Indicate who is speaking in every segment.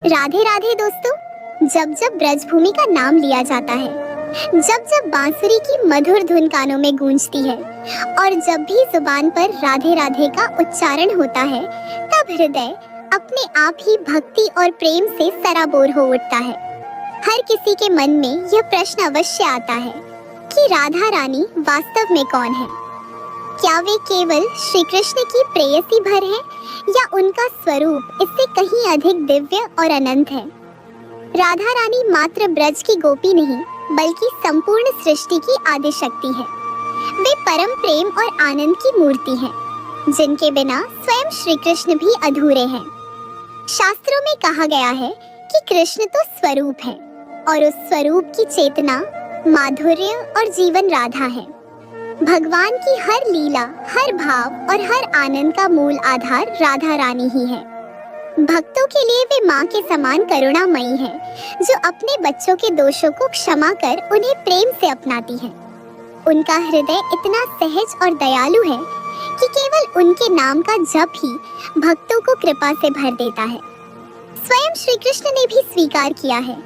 Speaker 1: राधे राधे दोस्तों। जब जब ब्रजभूमि का नाम लिया जाता है, जब जब बांसुरी की मधुर धुन कानों में गूंजती है और जब भी जुबान पर राधे राधे का उच्चारण होता है, तब हृदय अपने आप ही भक्ति और प्रेम से सराबोर हो उठता है। हर किसी के मन में यह प्रश्न अवश्य आता है कि राधा रानी वास्तव में कौन है? क्या वे केवल श्री कृष्ण की प्रेयसी भर हैं या उनका स्वरूप इससे कहीं अधिक दिव्य और अनंत है? राधा रानी मात्र ब्रज की गोपी नहीं, बल्कि संपूर्ण सृष्टि की आदि शक्ति है। वे परम प्रेम और आनंद की मूर्ति हैं, जिनके बिना स्वयं श्री कृष्ण भी अधूरे हैं। शास्त्रों में कहा गया है कि कृष्ण तो स्वरूप है और उस स्वरूप की चेतना, माधुर्य और जीवन राधा है। भगवान की हर लीला, हर भाव और हर आनंद का मूल आधार राधा रानी ही है। भक्तों के लिए वे माँ के समान करुणामयी है, जो अपने बच्चों के दोषों को क्षमा कर उन्हें प्रेम से अपनाती है। उनका हृदय इतना सहज और दयालु है कि केवल उनके नाम का जप ही भक्तों को कृपा से भर देता है। स्वयं श्री कृष्ण ने भी स्वीकार किया है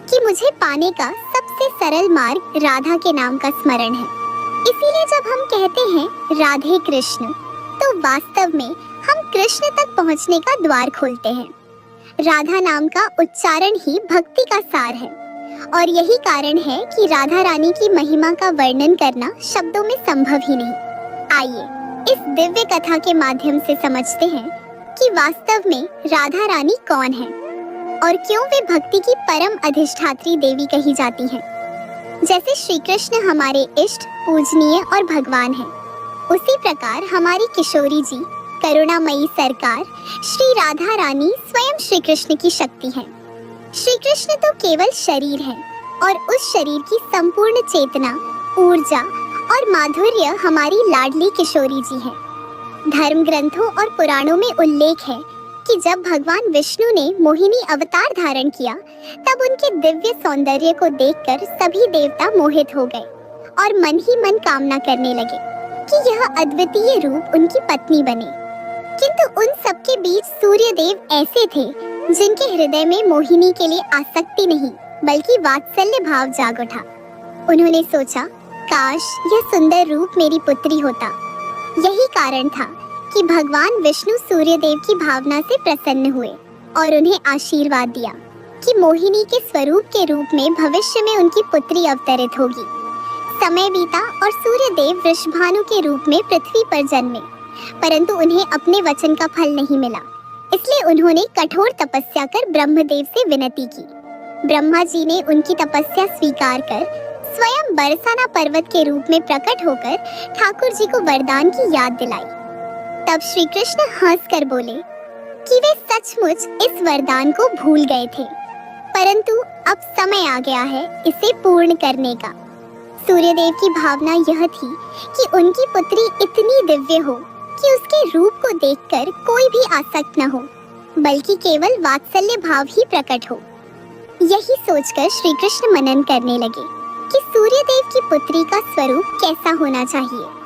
Speaker 1: कि मुझे पाने का सबसे सरल मार्ग राधा के नाम का स्मरण है। इसीलिए जब हम कहते हैं राधे कृष्ण, तो वास्तव में हम कृष्ण तक पहुंचने का द्वार खोलते हैं। राधा नाम का उच्चारण ही भक्ति का सार है और यही कारण है कि राधा रानी की महिमा का वर्णन करना शब्दों में संभव ही नहीं। आइए इस दिव्य कथा के माध्यम से समझते हैं कि वास्तव में राधा रानी कौन है और क्यों वे भक्ति की परम अधिष्ठात्री देवी कही जाती हैं। जैसे श्री कृष्ण हमारे इष्ट, पूजनीय और भगवान हैं, उसी प्रकार हमारी किशोरी जी, करुणामयी सरकार श्री राधा रानी स्वयं श्री कृष्ण की शक्ति हैं। श्री कृष्ण तो केवल शरीर है और उस शरीर की संपूर्ण चेतना, ऊर्जा और माधुर्य हमारी लाडली किशोरी जी है। धर्म ग्रंथों और पुराणों में उल्लेख है कि जब भगवान विष्णु ने मोहिनी अवतार धारण किया, तब उनके दिव्य सौंदर्य को देखकर सभी देवता मोहित हो गए और मन ही मन कामना करने लगे कि यह अद्वितीय रूप उनकी पत्नी बने। किंतु उन सबके बीच सूर्य देव ऐसे थे जिनके हृदय में मोहिनी के लिए आसक्ति नहीं, बल्कि वात्सल्य भाव जाग उठा। उन्होंने सोचा, काश यह सुंदर रूप मेरी पुत्री होता। यही कारण था कि भगवान विष्णु सूर्य देव की भावना से प्रसन्न हुए और उन्हें आशीर्वाद दिया कि मोहिनी के स्वरूप के रूप में भविष्य में उनकी पुत्री अवतरित होगी। समय बीता और सूर्य देव वृषभानु के रूप में पृथ्वी पर जन्मे, परंतु उन्हें अपने वचन का फल नहीं मिला। इसलिए उन्होंने कठोर तपस्या कर ब्रह्मदेव से विनती की। ब्रह्मा जी ने उनकी तपस्या स्वीकार कर स्वयं बरसाना पर्वत के रूप में प्रकट होकर ठाकुर जी को वरदान की याद दिलाई। तब श्री कृष्ण हंस कर बोले कि वे सचमुच इस वरदान को भूल गए थे, परंतु अब समय आ गया है इसे पूर्ण करने का। सूर्यदेव की भावना यह थी कि उनकी पुत्री इतनी दिव्य हो कि उसके रूप को देखकर कोई भी आसक्त न हो, बल्कि केवल वात्सल्य भाव ही प्रकट हो। यही सोचकर श्री कृष्ण मनन करने लगे कि सूर्यदेव की पुत्री का स्वरूप कैसा होना चाहिए।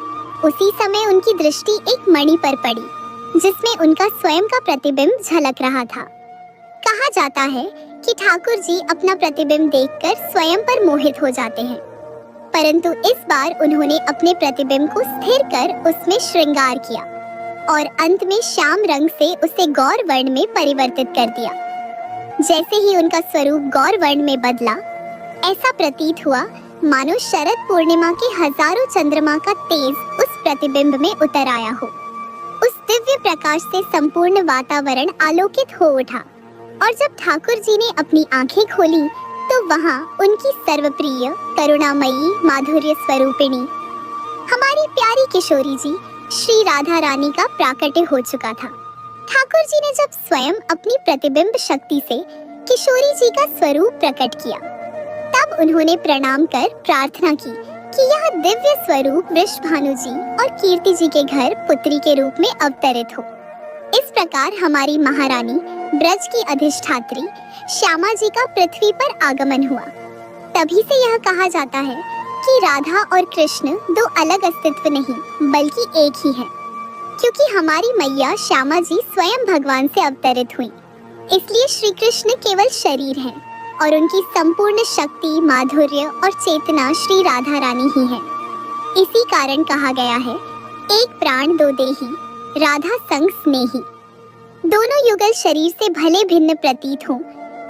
Speaker 1: उसी समय उनकी दृष्टि एक मणि पर पड़ी, जिसमें उनका स्वयं का प्रतिबिंब झलक रहा था। कहा जाता है कि ठाकुर जी अपना प्रतिबिंब देखकर स्वयं पर मोहित हो जाते हैं, परंतु इस बार उन्होंने अपने प्रतिबिंब को स्थिर कर उसमें श्रृंगार किया और अंत में श्याम रंग से उसे गौर वर्ण में परिवर्तित कर दिया। जैसे ही उनका स्वरूप गौर वर्ण में बदला, ऐसा प्रतीत हुआ मानो शरद पूर्णिमा के हजारों चंद्रमा का तेज उस प्रतिबिंब में उतर आया हो। उस दिव्य प्रकाश से संपूर्ण वातावरण आलोकित हो उठा और जब ठाकुर जी ने अपनी आंखें खोली, तो वहां उनकी सर्वप्रिय, करुणामयी, माधुर्य स्वरूपिणी हमारी प्यारी किशोरी जी श्री राधा रानी का प्राकट्य हो चुका था। ठाकुर जी ने जब स्वयं अपनी प्रतिबिंब शक्ति से किशोरी जी का स्वरूप प्रकट किया, तब उन्होंने प्रणाम कर प्रार्थना की कि यह दिव्य स्वरूप वृषभानु जी और कीर्ति जी के घर पुत्री के रूप में अवतरित हो। इस प्रकार हमारी महारानी, ब्रज की अधिष्ठात्री श्यामा जी का पृथ्वी पर आगमन हुआ। तभी से यह कहा जाता है कि राधा और कृष्ण दो अलग अस्तित्व नहीं, बल्कि एक ही है, क्योंकि हमारी मैया श्यामा जी स्वयं भगवान से अवतरित हुई। इसलिए श्री कृष्ण केवल शरीर है और उनकी संपूर्ण शक्ति, माधुर्य और चेतना श्री राधा रानी ही है। इसी कारण कहा गया है, एक प्राण दो देही, राधा संग स्नेही। दोनों युगल शरीर से भले भिन्न प्रतीत हों,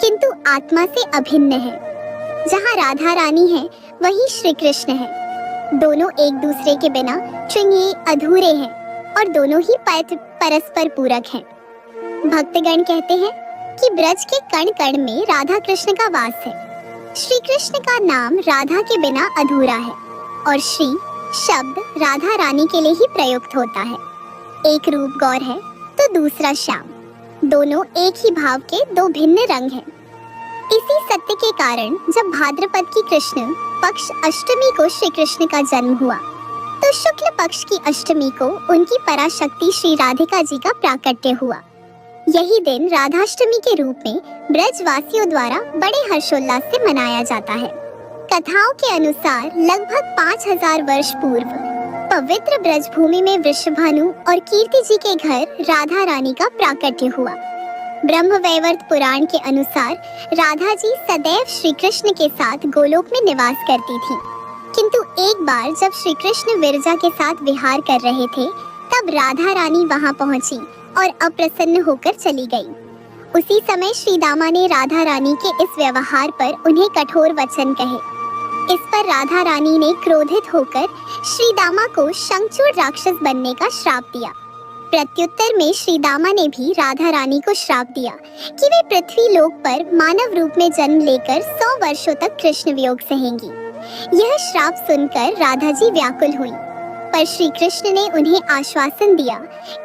Speaker 1: किंतु आत्मा से अभिन्न है। जहाँ राधा रानी है वहीं श्री कृष्ण है। दोनों एक दूसरे के बिना चुनिए अधूरे हैं और दोनों ही परस्पर पूरक हैं। भक्तगण कहते हैं कि ब्रज के कण कण में राधा कृष्ण का वास है। श्री कृष्ण का नाम राधा के बिना अधूरा है और श्री शब्द राधा रानी के लिए ही प्रयुक्त होता है। एक रूप गौर है तो दूसरा श्याम, दोनों एक ही भाव के दो भिन्न रंग हैं। इसी सत्य के कारण जब भाद्रपद की कृष्ण पक्ष अष्टमी को श्री कृष्ण का जन्म हुआ, तो शुक्ल पक्ष की अष्टमी को उनकी पराशक्ति श्री राधिका जी का प्राकट्य हुआ। यही दिन राधाष्टमी के रूप में ब्रजवासियों द्वारा बड़े हर्षोल्लास से मनाया जाता है। कथाओं के अनुसार लगभग 5000 वर्ष पूर्व पवित्र ब्रजभूमि में वृषभानु और कीर्ति जी के घर राधा रानी का प्राकट्य हुआ। ब्रह्मवैवर्त पुराण के अनुसार राधा जी सदैव श्री कृष्ण के साथ गोलोक में निवास करती थी, किंतु एक बार जब श्री कृष्ण विरजा के साथ विहार कर रहे थे, तब राधा रानी वहां पहुंची और अप्रसन्न होकर चली गई। उसी समय श्री दामा ने राधा रानी के इस व्यवहार पर उन्हें कठोर वचन कहे। इस पर राधा रानी ने क्रोधित होकर श्री दामा को शंखचूड़ राक्षस बनने का श्राप दिया। प्रत्युत्तर में श्री दामा ने भी राधा रानी को श्राप दिया कि वे पृथ्वी लोक पर मानव रूप में जन्म लेकर 100 वर्षों तक कृष्ण वियोग सहेंगी। यह श्राप सुनकर राधा जी व्याकुल हुई, पर श्री कृष्ण ने उन्हें आश्वासन दिया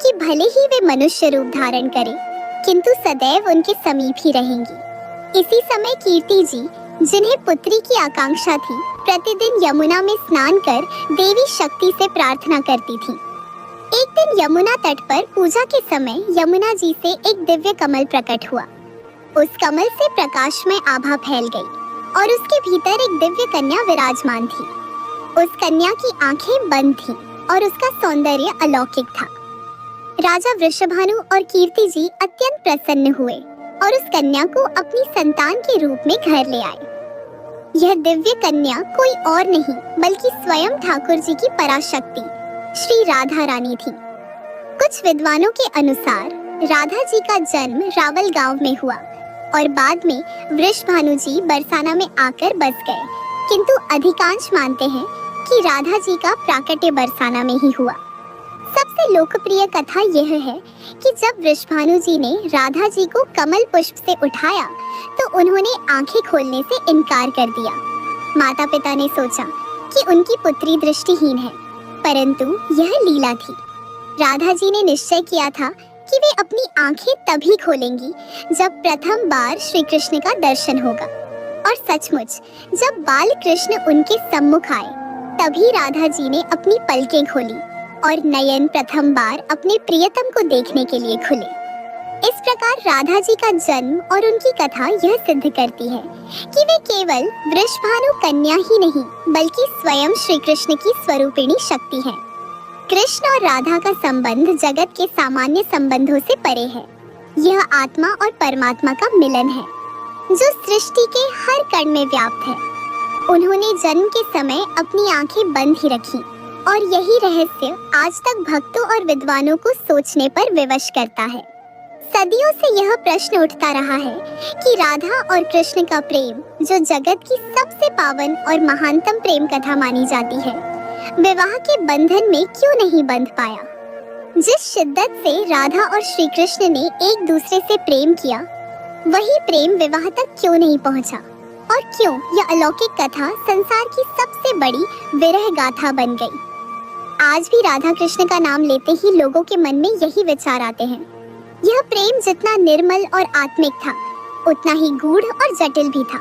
Speaker 1: कि भले ही वे मनुष्य रूप धारण करें, किंतु सदैव उनके समीप ही रहेंगी। इसी समय कीर्ति जी, जिन्हें पुत्री की आकांक्षा थी, प्रतिदिन यमुना में स्नान कर देवी शक्ति से प्रार्थना करती थी। एक दिन यमुना तट पर पूजा के समय यमुना जी से एक दिव्य कमल प्रकट हुआ। उस कमल से प्रकाशमय आभा फैल गई और उसके भीतर एक दिव्य कन्या विराजमान थी। उस कन्या की आंखें बंद थीं और उसका सौंदर्य अलौकिक था। राजा वृषभानु और कीर्ति जी अत्यंत प्रसन्न हुए और उस कन्या को अपनी संतान के रूप में घर ले आए। यह दिव्य कन्या कोई और नहीं बल्कि स्वयं ठाकुर जी की पराशक्ति श्री राधा रानी थी। कुछ विद्वानों के अनुसार राधा जी का जन्म रावल गांव में हुआ और बाद में वृषभानु जी बरसाना में आकर बस गए, किंतु अधिकांश मानते हैं कि राधा जी का प्राकट्य बरसाना में ही हुआ। सबसे लोकप्रिय कथा यह है कि जब वृषभानु जी ने राधा जी को कमल पुष्प से उठाया, तो उन्होंने आंखें खोलने से इनकार कर दिया। माता पिता ने सोचा कि उनकी पुत्री दृष्टिहीन है, परंतु यह लीला थी। राधा जी ने निश्चय किया था कि वे अपनी आंखें तभी खोलेंगी जब प्रथम बार श्री कृष्ण का दर्शन होगा। और सचमुच जब बाल कृष्ण उनके सम्मुख आए, तभी राधा जी ने अपनी पलकें खोली और नयन प्रथम बार अपने प्रियतम को देखने के लिए खुले। इस प्रकार राधा जी का जन्म और उनकी कथा यह सिद्ध करती है कि वे केवल वृषभानु कन्या ही नहीं बल्कि स्वयं श्री कृष्ण की स्वरूपिणी शक्ति हैं। कृष्ण और राधा का संबंध जगत के सामान्य संबंधों से परे है। यह आत्मा और परमात्मा का मिलन है, जो सृष्टि के हर कण में व्याप्त है। उन्होंने जन्म के समय अपनी आंखें बंद ही रखी और यही रहस्य आज तक भक्तों और विद्वानों को सोचने पर विवश करता है। सदियों से यह प्रश्न उठता रहा है कि राधा और कृष्ण का प्रेम, जो जगत की सबसे पावन और महानतम प्रेम कथा मानी जाती है, विवाह के बंधन में क्यों नहीं बंध पाया। जिस शिद्दत से राधा और श्री कृष्ण ने एक दूसरे से प्रेम किया, वही प्रेम विवाह तक क्यों नहीं पहुंचा, और क्यों यह अलौकिक कथा संसार की सबसे बड़ी विरह गाथा बन गई। आज भी राधा कृष्ण का नाम लेते ही लोगों के मन में यही विचार आते हैं। यह प्रेम जितना निर्मल और आत्मिक था, उतना ही गूढ़ और जटिल भी था।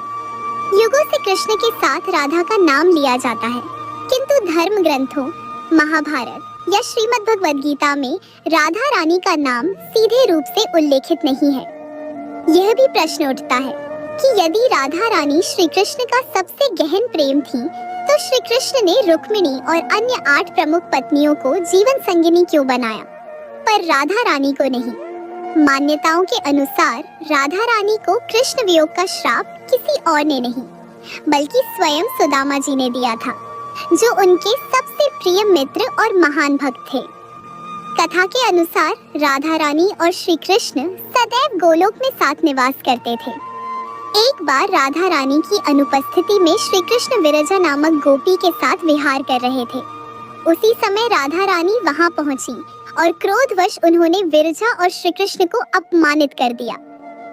Speaker 1: युगों से कृष्ण के साथ राधा का नाम लिया जाता है, किंतु धर्म ग्रंथों, महाभारत या श्रीमद् भगवद गीता में राधा रानी का नाम सीधे रूप से उल्लेखित नहीं है। यह भी प्रश्न उठता है कि यदि राधा रानी श्री कृष्ण का सबसे गहन प्रेम थी, तो श्री कृष्ण ने रुक्मिणी और अन्य 8 प्रमुख पत्नियों को जीवन संगिनी क्यों बनाया, पर राधा रानी को नहीं। मान्यताओं के अनुसार राधा रानी को कृष्ण वियोग का श्राप किसी और ने नहीं बल्कि स्वयं सुदामा जी ने दिया था, जो उनके सबसे प्रिय मित्र और महान भक्त थे। कथा के अनुसार राधा रानी और श्री कृष्ण सदैव गोलोक में साथ निवास करते थे। एक बार राधा रानी की अनुपस्थिति में श्री कृष्ण विरजा नामक गोपी के साथ विहार कर रहे थे। उसी समय राधा रानी वहां पहुंची और क्रोधवश उन्होंने विरजा और श्री कृष्ण को अपमानित कर दिया।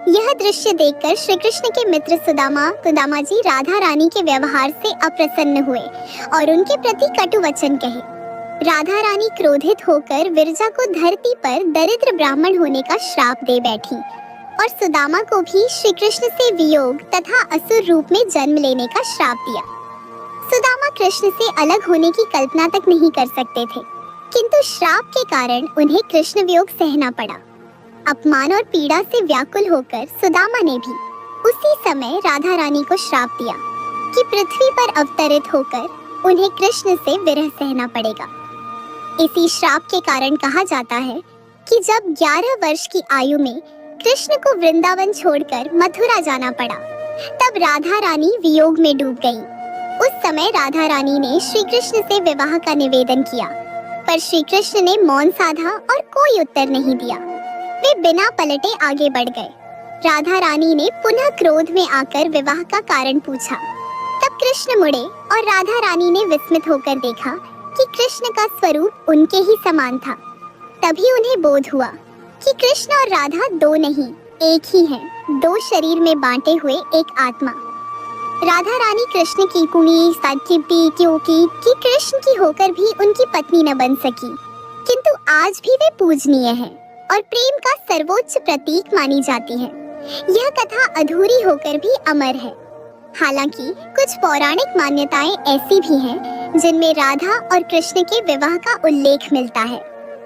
Speaker 1: यह दृश्य देखकर श्री कृष्ण के मित्र सुदामा जी राधा रानी के व्यवहार से अप्रसन्न हुए और उनके प्रति कटु वचन कहे। राधा रानी क्रोधित होकर विरजा को धरती पर दरिद्र ब्राह्मण होने का श्राप दे बैठी और सुदामा को भी श्री कृष्ण से वियोग तथा असुर रूप में जन्म लेने का श्राप दिया। सुदामा कृष्ण से अलग होने की कल्पना तक नहीं कर सकते थे, किंतु श्राप के कारण उन्हें कृष्ण वियोग सहना पड़ा। अपमान और पीड़ा से व्याकुल होकर सुदामा ने भी उसी समय राधा रानी को श्राप दिया कि पृथ्वी पर अवतरित होकर उन्हें कृष्ण से विरह सहना पड़ेगा। इसी श्राप के कारण कहा जाता है कि जब 11 वर्ष की आयु में कृष्ण को वृंदावन छोड़कर मथुरा जाना पड़ा, तब राधा रानी वियोग में डूब गई। उस समय राधा रानी ने श्री कृष्ण से विवाह का निवेदन किया, पर श्री कृष्ण ने मौन साधा और कोई उत्तर नहीं दिया। वे बिना पलटे आगे बढ़ गए। राधा रानी ने पुनः क्रोध में आकर विवाह का कारण पूछा। तब कृष्ण मुड़े और राधा रानी ने विस्मित होकर देखा कि कृष्ण का स्वरूप उनके ही समान था। तभी उन्हें बोध हुआ कि कृष्ण और राधा दो नहीं, एक ही हैं, दो शरीर में बांटे हुए एक आत्मा। राधा रानी कृष्ण की कुणी साचिपी क्योंकि कि कृष्ण की होकर भी उनकी पत्नी न बन सकी, किंतु आज भी वे पूजनीय हैं और प्रेम का सर्वोच्च प्रतीक मानी जाती है। यह कथा अधूरी होकर भी अमर है। हालांकि कुछ पौराणिक मान्यताएं ऐसी भी हैं जिनमें राधा और कृष्ण के विवाह का उल्लेख मिलता है।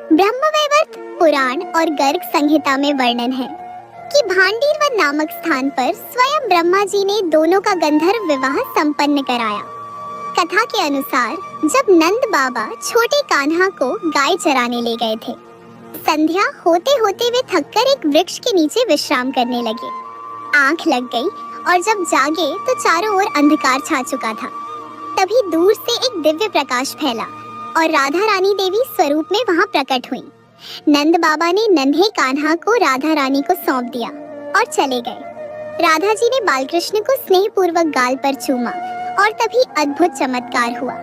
Speaker 1: ब्रह्मवैवर्त पुराण और गर्ग संहिता में वर्णन है कि भांडीरवन नामक स्थान पर स्वयं ब्रह्मा जी ने दोनों का गंधर्व विवाह संपन्न कराया। कथा के अनुसार जब नंद बाबा छोटे कान्हा को गाय चराने ले गए थे, संध्या होते होते वे थककर एक वृक्ष के नीचे विश्राम करने लगे। आंख लग गई और जब जागे तो चारों ओर अंधकार छा चुका था। तभी दूर से एक दिव्य प्रकाश फैला और राधा रानी देवी स्वरूप में वहां प्रकट हुई। नंद बाबा ने नन्हे कान्हा को राधा रानी को सौंप दिया और चले गए। राधा जी ने बालकृष्ण को स्नेह पूर्वक गाल पर चूमा और तभी अद्भुत चमत्कार हुआ।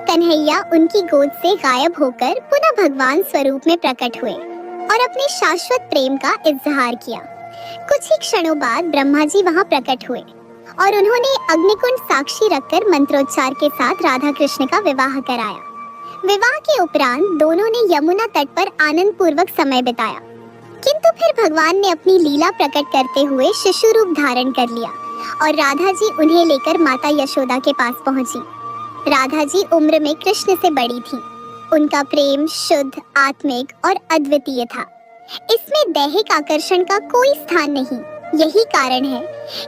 Speaker 1: कन्हैया उनकी गोद से गायब होकर पुनः भगवान स्वरूप में प्रकट हुए और अपने शाश्वत प्रेम का इजहार किया। कुछ ही क्षणों बाद ब्रह्मा जी वहां प्रकट हुए और उन्होंने अग्निकुंड साक्षी रखकर मंत्रोच्चार के साथ राधा कृष्ण का विवाह कराया। विवाह के उपरांत दोनों ने यमुना तट पर आनंद पूर्वक समय बिताया, किंतु फिर भगवान ने अपनी लीला प्रकट करते हुए शिशु रूप धारण कर लिया और राधा जी उन्हें लेकर माता यशोदा के पास पहुंची। राधा जी उम्र में कृष्ण से बड़ी थी। उनका प्रेम शुद्ध, आत्मिक और अद्वितीय था। इसमें दैहिक आकर्षण का कोई स्थान नहीं। यही कारण है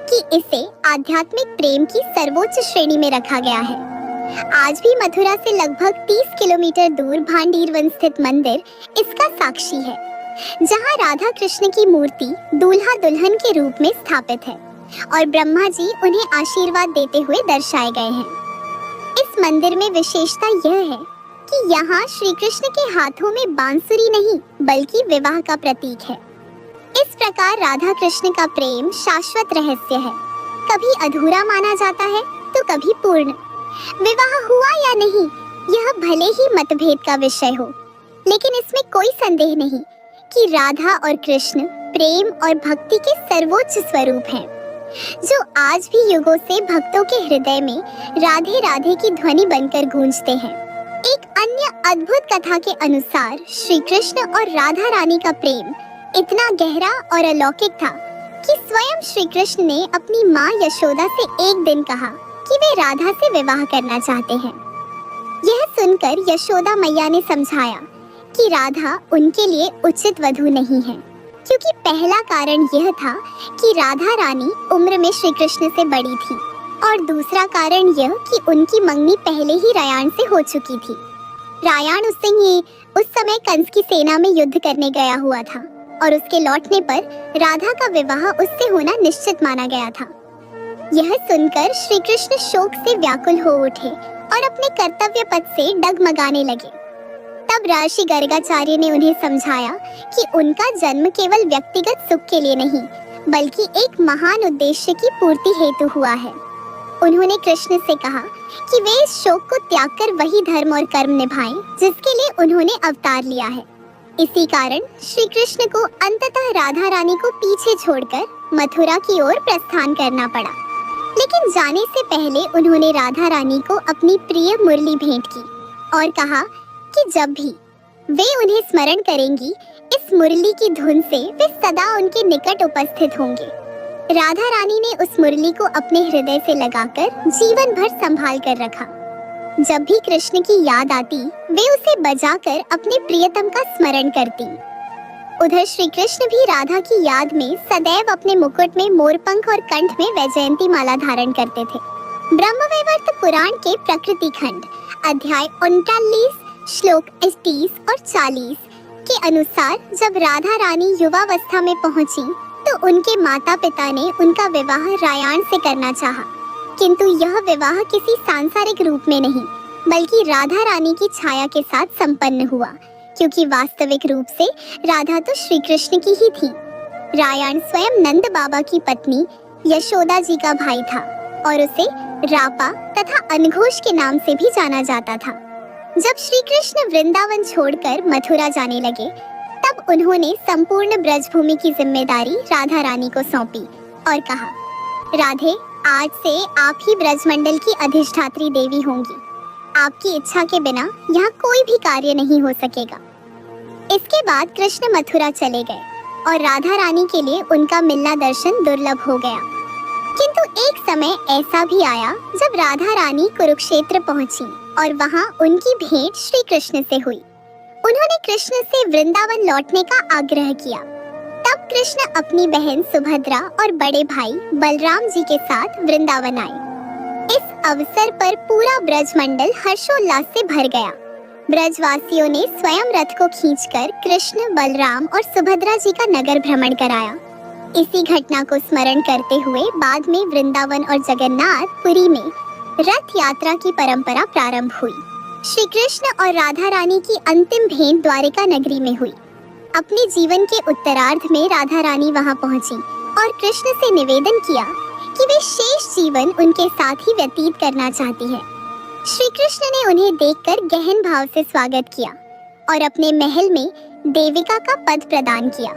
Speaker 1: कि इसे आध्यात्मिक प्रेम की सर्वोच्च श्रेणी में रखा गया है। आज भी मथुरा से लगभग 30 किलोमीटर दूर भांडीरवन स्थित मंदिर इसका साक्षी है, जहां राधा कृष्ण की मूर्ति दूल्हा दुल्हन के रूप में स्थापित है और ब्रह्मा जी उन्हें आशीर्वाद देते हुए दर्शाए गए हैं। इस मंदिर में विशेषता यह है कि यहाँ श्री कृष्ण के हाथों में बांसुरी नहीं बल्कि विवाह का प्रतीक है। इस प्रकार राधा कृष्ण का प्रेम शाश्वत रहस्य है, कभी अधूरा माना जाता है तो कभी पूर्ण। विवाह हुआ या नहीं, यह भले ही मतभेद का विषय हो, लेकिन इसमें कोई संदेह नहीं कि राधा और कृष्ण प्रेम और भक्ति के सर्वोच्च स्वरूप हैं, जो आज भी युगों से भक्तों के हृदय में राधे राधे की ध्वनि बनकर गूंजते हैं। एक अन्य अद्भुत कथा के अनुसार श्री कृष्ण और राधा रानी का प्रेम इतना गहरा और अलौकिक था कि स्वयं श्री कृष्ण ने अपनी माँ यशोदा से एक दिन कहा कि वे राधा से विवाह करना चाहते हैं। यह सुनकर यशोदा मैया ने समझाया कि राधा उनके लिए उचित वधू नहीं है, क्योंकि पहला कारण यह था कि राधा रानी उम्र में श्री कृष्ण से बड़ी थी और दूसरा कारण यह कि उनकी मंगनी पहले ही रायान से हो चुकी थी। रायान उस समय कंस की सेना में युद्ध करने गया हुआ था और उसके लौटने पर राधा का विवाह उससे होना निश्चित माना गया था। यह सुनकर श्री कृष्ण शोक से व्याकुल हो उठे और अपने कर्तव्य पथ से डगमगाने लगे। तब राशि गर्गाचार्य ने उन्हें समझाया कि उनका जन्म केवल व्यक्तिगत सुख के लिए नहीं, बल्कि एक महान उद्देश्य की पूर्ति हेतु हुआ है। उन्होंने कृष्ण से कहा कि वे इस शोक को त्याग कर वही धर्म और कर्म निभाएं जिसके लिए उन्होंने अवतार लिया है। इसी कारण श्री कृष्ण को अंततः राधा रानी को पीछे छोड़कर मथुरा की ओर प्रस्थान करना पड़ा। लेकिन जाने से पहले उन्होंने राधा रानी को अपनी प्रिय मुरली भेंट की और कहा कि जब भी वे उन्हें स्मरण करेंगी, इस मुरली की धुन से वे सदा उनके निकट उपस्थित होंगे। राधा रानी ने उस मुरली को अपने हृदय से लगाकर जीवन भर संभाल कर रखा। जब भी कृष्ण की याद आती, वे उसे बजाकर अपने प्रियतम का स्मरण करती। उधर श्री कृष्ण भी राधा की याद में सदैव अपने मुकुट में मोरपंख और कंठ में वैजयंती माला धारण करते थे। ब्रह्मवैवर्त पुराण के प्रकृति खंड अध्याय 39 श्लोक 31 और 40 के अनुसार जब राधा रानी युवावस्था में पहुंची तो उनके माता पिता ने उनका विवाह रायान से करना चाहा, किंतु यह विवाह किसी सांसारिक रूप में नहीं बल्कि राधा रानी की छाया के साथ संपन्न हुआ, क्योंकि वास्तविक रूप से राधा तो श्री कृष्ण की ही थी। रायान स्वयं नंद बाबा की पत्नी यशोदा जी का भाई था और उसे रापा तथा अनघोष के नाम से भी जाना जाता था। जब श्री कृष्ण वृंदावन छोड़कर मथुरा जाने लगे, तब उन्होंने संपूर्ण ब्रजभूमि की जिम्मेदारी राधा रानी को सौंपी और कहा, राधे, आज से आप ही ब्रजमंडल की अधिष्ठात्री देवी होंगी। आपकी इच्छा के बिना यहाँ कोई भी कार्य नहीं हो सकेगा। इसके बाद कृष्ण मथुरा चले गए और राधा रानी के लिए उनका मिलना दर्शन दुर्लभ हो गया। किंतु एक समय ऐसा भी आया जब राधा रानी कुरुक्षेत्र पहुंची और वहां उनकी भेंट श्री कृष्ण से हुई। उन्होंने कृष्ण से वृंदावन लौटने का आग्रह किया। तब कृष्ण अपनी बहन सुभद्रा और बड़े भाई बलराम जी के साथ वृंदावन आए। इस अवसर पर पूरा ब्रजमंडल हर्षोल्लास से भर गया। ब्रजवासियों ने स्वयं रथ को खींचकर कृष्ण, बलराम और सुभद्रा जी का नगर भ्रमण कराया। इसी घटना को स्मरण करते हुए बाद में वृंदावन और जगन्नाथपुरी में रथ यात्रा की परंपरा प्रारंभ हुई। श्री कृष्ण और राधा रानी की अंतिम भेंट द्वारिका नगरी में हुई। अपने जीवन के उत्तरार्ध में राधा रानी वहां पहुंची और कृष्ण से निवेदन किया कि वे शेष जीवन उनके साथ ही व्यतीत करना चाहती है। श्री कृष्ण ने उन्हें देखकर गहन भाव से स्वागत किया और अपने महल में देविका का पद प्रदान किया,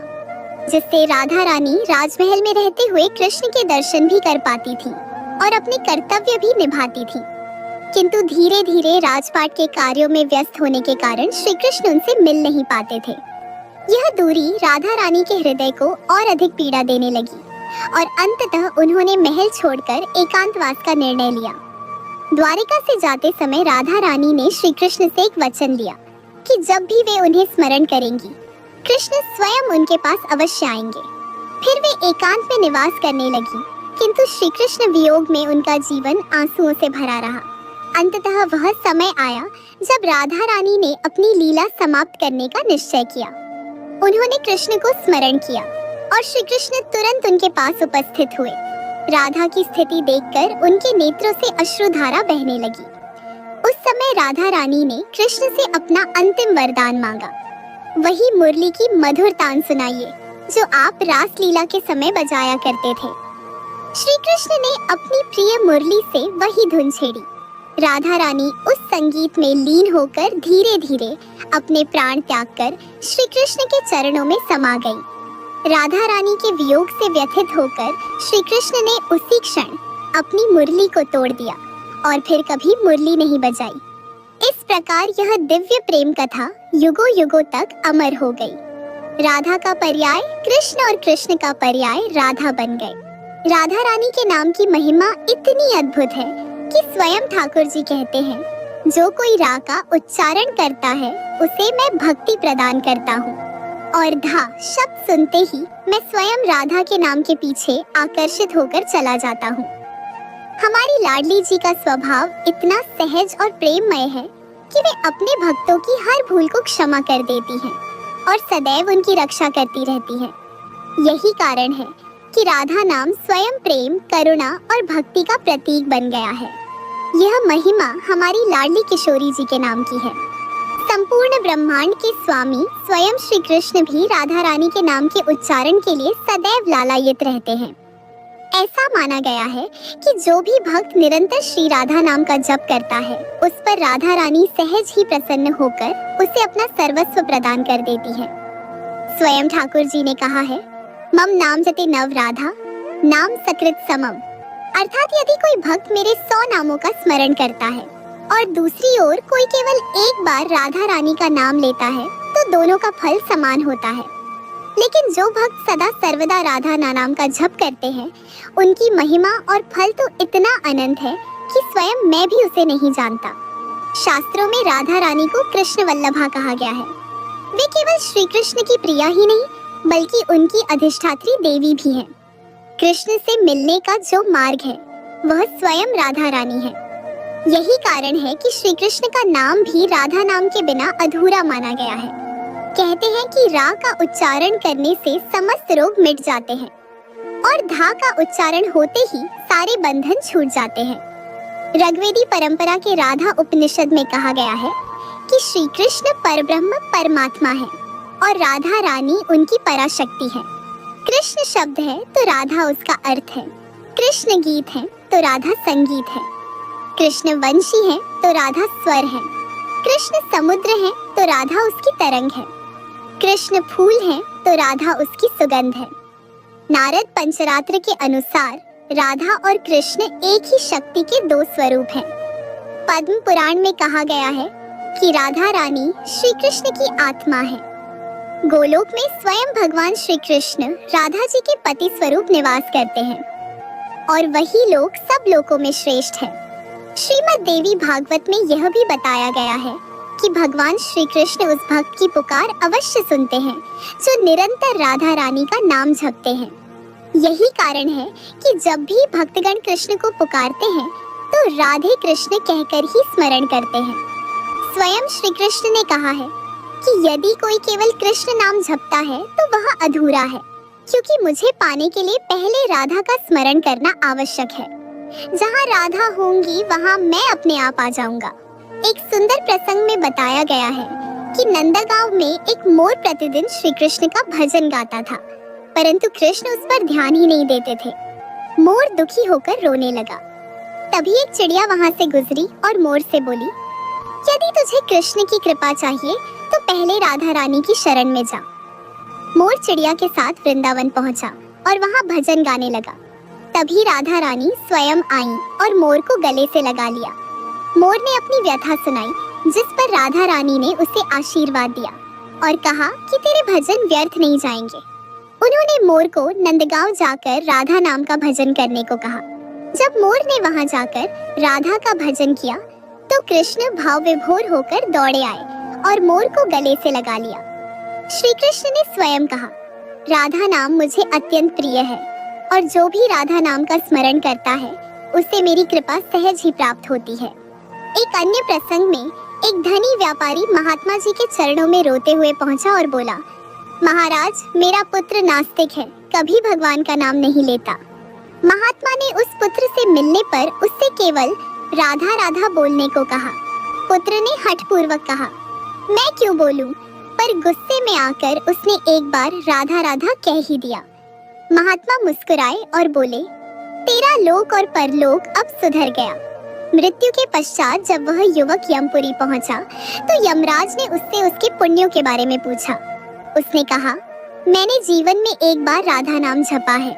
Speaker 1: जिससे राधा रानी राजमहल में रहते हुए कृष्ण के दर्शन भी कर पाती थी और अपने कर्तव्य भी निभाती थी। किंतु धीरे धीरे राजपाट के कार्यों में व्यस्त होने के कारण श्री कृष्ण उनसे मिल नहीं पाते थे। यह दूरी राधा रानी के हृदय को और अधिक पीड़ा देने लगी और अंततः उन्होंने महल छोड़कर एकांतवास का निर्णय लिया। द्वारिका से जाते समय राधा रानी ने श्री कृष्ण से एक वचन लिया कि जब भी वे उन्हें स्मरण करेंगी, कृष्ण स्वयं उनके पास अवश्य आएंगे। फिर वे एकांत में निवास करने लगी, किंतु श्री कृष्ण वियोग में उनका जीवन आंसुओं से भरा रहा। अंततः वह समय आया जब राधा रानी ने अपनी लीला समाप्त करने का निश्चय किया। उन्होंने कृष्ण को स्मरण किया और श्री कृष्ण तुरंत उनके पास उपस्थित हुए। राधा की स्थिति देखकर उनके नेत्रों से अश्रुधारा बहने लगी। उस समय राधा रानी ने कृष्ण से अपना अंतिम वरदान मांगा, वही मुरली की मधुर तान सुनाइए जो आप रास लीला के समय बजाया करते थे। श्री कृष्ण ने अपनी प्रिय मुरली से वही धुन छेड़ी। राधा रानी उस संगीत में लीन होकर धीरे धीरे अपने प्राण त्याग कर श्री कृष्ण के चरणों में समा गई। राधा रानी के वियोग से व्यथित होकर श्री कृष्ण ने उसी क्षण अपनी मुरली को तोड़ दिया और फिर कभी मुरली नहीं बजाई। इस प्रकार यह दिव्य प्रेम कथा युगों युगों तक अमर हो गई। राधा का पर्याय कृष्ण और कृष्ण का पर्याय राधा बन गए। राधा रानी के नाम की महिमा इतनी अद्भुत है कि स्वयं ठाकुर जी कहते हैं, जो कोई रा का उच्चारण करता है उसे मैं भक्ति प्रदान करता हूँ, और धा शब्द सुनते ही मैं स्वयं राधा के नाम के पीछे आकर्षित होकर चला जाता हूँ। हमारी लाडली जी का स्वभाव इतना सहज और प्रेममय है कि वे अपने भक्तों की हर भूल को क्षमा कर देती हैं। और सदैव उनकी रक्षा करती रहती है। यही कारण है कि राधा नाम स्वयं प्रेम, करुणा और भक्ति का प्रतीक बन गया है। यह महिमा हमारी लाडली किशोरी जी के नाम की है। संपूर्ण ब्रह्मांड के स्वामी स्वयं श्री कृष्ण भी राधा रानी के नाम के उच्चारण के लिए सदैव लालायित रहते हैं। ऐसा माना गया है कि जो भी भक्त निरंतर श्री राधा नाम का जप करता है, उस पर राधा रानी सहज ही प्रसन्न होकर उसे अपना सर्वस्व प्रदान कर देती है। स्वयं ठाकुर जी ने कहा है, मम नाम जते नव राधा, नाम सकृत समम। अर्थात यदि कोई भक्त मेरे 100 नामों का स्मरण करता है और दूसरी ओर कोई केवल एक बार राधा रानी का नाम लेता है, तो दोनों का फल समान होता है। लेकिन जो भक्त सदा सर्वदा राधा नाम का जप करते हैं, उनकी महिमा और फल तो इतना अनंत है कि स्वयं मैं भी उसे नहीं जानता। शास्त्रों में राधा रानी को कृष्ण वल्लभा कहा गया है। वे केवल श्री कृष्ण की प्रिया ही नहीं, बल्कि उनकी अधिष्ठात्री देवी भी हैं। कृष्ण से मिलने का जो मार्ग है, वह स्वयं राधा रानी है। यही कारण है कि श्री कृष्ण का नाम भी राधा नाम के बिना अधूरा माना गया है। कहते हैं कि रा का उच्चारण करने से समस्त रोग मिट जाते हैं और धा का उच्चारण होते ही सारे बंधन छूट जाते हैं। ऋग्वेदी परंपरा के राधा उपनिषद में कहा गया है कि श्री कृष्ण परब्रह्म परमात्मा है और राधा रानी उनकी पराशक्ति है। कृष्ण शब्द है तो राधा उसका अर्थ है। कृष्ण गीत है तो राधा संगीत है। कृष्ण वंशी है तो राधा स्वर है। कृष्ण समुद्र है तो राधा उसकी तरंग है। कृष्ण फूल है तो राधा उसकी सुगंध है। नारद पंचरात्र के अनुसार राधा और कृष्ण एक ही शक्ति के दो स्वरूप हैं। पद्म पुराण में कहा गया है कि राधा रानी श्री कृष्ण की आत्मा है। गोलोक में स्वयं भगवान श्री कृष्ण राधा जी के पति स्वरूप निवास करते हैं और वही लोक सब लोकों में श्रेष्ठ है। श्रीमद् देवी भागवत में यह भी बताया गया है कि भगवान श्री कृष्ण उस भक्त की पुकार अवश्य सुनते हैं जो निरंतर राधा रानी का नाम जपते हैं। यही कारण है कि जब भी भक्तगण कृष्ण को पुकारते हैं तो राधे कृष्ण कहकर ही स्मरण करते हैं। स्वयं श्री कृष्ण ने कहा है कि यदि कोई केवल कृष्ण नाम जपता है तो वह अधूरा है, क्योंकि मुझे पाने के लिए पहले राधा का स्मरण करना आवश्यक है। जहाँ राधा होंगी वहाँ मैं अपने आप आ जाऊंगा। एक सुंदर प्रसंग में बताया गया है कि नंदगांव में एक मोर प्रतिदिन श्री कृष्ण का भजन गाता था, परंतु कृष्ण उस पर ध्यान ही नहीं देते थे। मोर दुखी होकर रोने लगा। तभी एक चिड़िया वहाँ से गुजरी और मोर से बोली, यदि तुझे कृष्ण की कृपा चाहिए तो पहले राधा रानी की शरण में जा। मोर चिड़िया के साथ वृंदावन पहुँचा और वहाँ भजन गाने लगा। तभी राधा रानी स्वयं आई और मोर को गले से लगा लिया। मोर ने अपनी व्यथा सुनाई, जिस पर राधा रानी ने उसे आशीर्वाद दिया और कहा कि तेरे भजन व्यर्थ नहीं जाएंगे। उन्होंने मोर को नंदगांव जाकर राधा नाम का भजन करने को कहा। जब मोर ने वहां जाकर राधा का भजन किया तो कृष्ण भाव विभोर होकर दौड़े आए और मोर को गले से लगा लिया। श्री कृष्ण ने स्वयं कहा, राधा नाम मुझे अत्यंत प्रिय है और जो भी राधा नाम का स्मरण करता है उसे मेरी कृपा सहज ही प्राप्त होती है। एक अन्य प्रसंग में एक धनी व्यापारी महात्मा जी के चरणों में रोते हुए पहुंचा और बोला, महाराज, मेरा पुत्र नास्तिक है, कभी भगवान का नाम नहीं लेता। महात्मा ने उस पुत्र से मिलने पर उससे केवल राधा राधा बोलने को कहा। पुत्र ने हठपूर्वक कहा, मैं क्यों बोलूं? पर गुस्से में आकर उसने एक बार राधा राधा कह ही दिया। महात्मा मुस्कुराए और बोले, तेरा लोक और परलोक अब सुधर गया। मृत्यु के पश्चात जब वह युवक यमपुरी पहुंचा तो यमराज ने उससे उसके पुण्यों के बारे में पूछा। उसने कहा, मैंने जीवन में एक बार राधा नाम जपा है।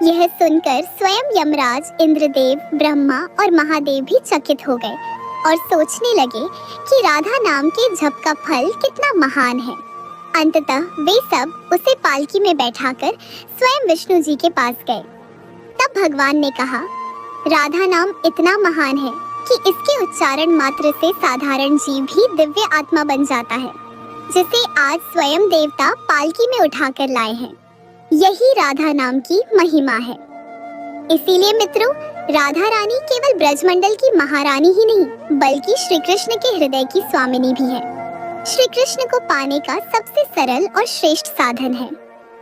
Speaker 1: यह सुनकर स्वयं यमराज, इंद्रदेव, ब्रह्मा और महादेव भी चकित हो गए और सोचने लगे कि राधा नाम के जप का फल कितना महान है। अंततः वे सब उसे पालकी में बैठाकर स्वयं विष्णु जी के पास गए। तब भगवान ने कहा, राधा नाम इतना महान है कि इसके उच्चारण मात्र से साधारण जीव भी दिव्य आत्मा बन जाता है, जिसे आज स्वयं देवता पालकी में उठाकर लाए हैं। यही राधा नाम की महिमा है। इसीलिए मित्रों, राधा रानी केवल ब्रजमंडल की महारानी ही नहीं, बल्कि श्री कृष्ण के हृदय की स्वामिनी भी है। श्री कृष्ण को पाने का सबसे सरल और श्रेष्ठ साधन है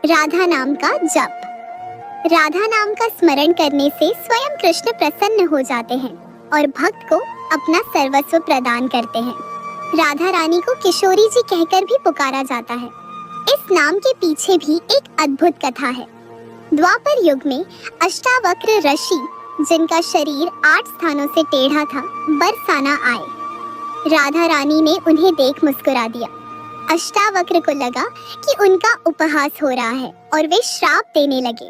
Speaker 1: राधा नाम का जप। राधा नाम का स्मरण करने से स्वयं कृष्ण प्रसन्न हो जाते हैं और भक्त को अपना सर्वस्व प्रदान करते हैं। राधा रानी को किशोरी जी कहकर भी पुकारा जाता है। इस नाम के पीछे भी एक अद्भुत कथा है। द्वापर युग में अष्टावक्र ऋषि, जिनका शरीर 8 स्थानों से टेढ़ा था, बरसाना आए। राधा रानी ने उन्हें देख मुस्कुरा दिया। अष्टावक्र को लगा कि उनका उपहास हो रहा है और वे श्राप देने लगे।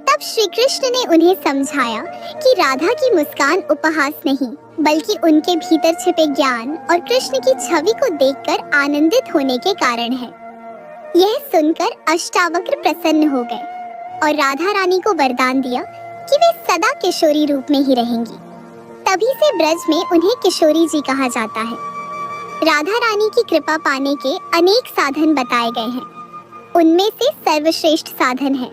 Speaker 1: तब श्री कृष्ण ने उन्हें समझाया कि राधा की मुस्कान उपहास नहीं, बल्कि उनके भीतर छिपे ज्ञान और कृष्ण की छवि को देखकर आनंदित होने के कारण है। यह सुनकर अष्टावक्र प्रसन्न हो गए और राधा रानी को वरदान दिया कि वे सदा किशोरी रूप में ही रहेंगी। तभी से ब्रज में उन्हें किशोरी जी कहा जाता है। राधा रानी की कृपा पाने के अनेक साधन बताए गए हैं। उनमें से सर्वश्रेष्ठ साधन है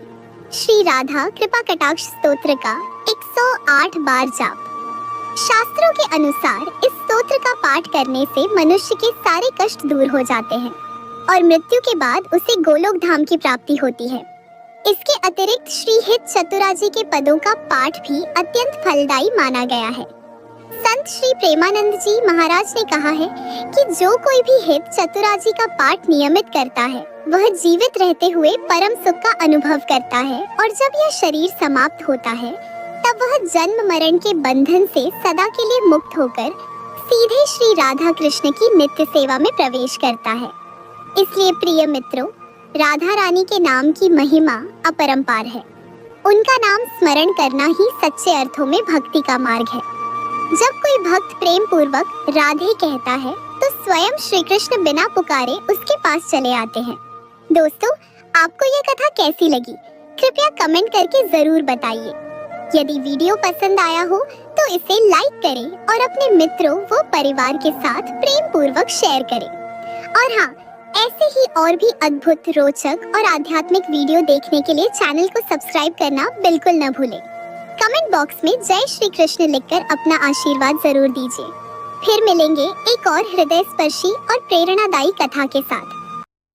Speaker 1: श्री राधा कृपा कटाक्ष स्तोत्र का 108 बार जाप। शास्त्रों के अनुसार इस स्तोत्र का पाठ करने से मनुष्य के सारे कष्ट दूर हो जाते हैं और मृत्यु के बाद उसे गोलोक धाम की प्राप्ति होती है। इसके अतिरिक्त श्री हित चतुराजी के पदों का पाठ भी अत्यंत फलदायी माना गया है। संत श्री प्रेमानंद जी महाराज ने कहा है कि जो कोई भी हित चतुराजी का पाठ नियमित करता है, वह जीवित रहते हुए परम सुख का अनुभव करता है और जब यह शरीर समाप्त होता है, तब वह जन्म मरण के बंधन से सदा के लिए मुक्त होकर सीधे श्री राधा कृष्ण की नित्य सेवा में प्रवेश करता है। इसलिए प्रिय मित्रों, राधा रानी के नाम की महिमा अपरंपार है। उनका नाम स्मरण करना ही सच्चे अर्थों में भक्ति का मार्ग है। जब कोई भक्त प्रेम पूर्वक राधे कहता है, तो स्वयं श्री कृष्ण बिना पुकारे उसके पास चले आते हैं। दोस्तों, आपको यह कथा कैसी लगी? कृपया कमेंट करके जरूर बताइए। यदि वीडियो पसंद आया हो तो इसे लाइक करें और अपने मित्रों व परिवार के साथ प्रेम पूर्वक शेयर करें। और हाँ, ऐसे ही और भी अद्भुत, रोचक और आध्यात्मिक वीडियो देखने के लिए चैनल को सब्सक्राइब करना बिल्कुल न भूलें। कमेंट बॉक्स में जय श्री कृष्ण लिखकर अपना आशीर्वाद जरूर दीजिए। फिर मिलेंगे एक और हृदय स्पर्शी और प्रेरणादायी कथा के साथ।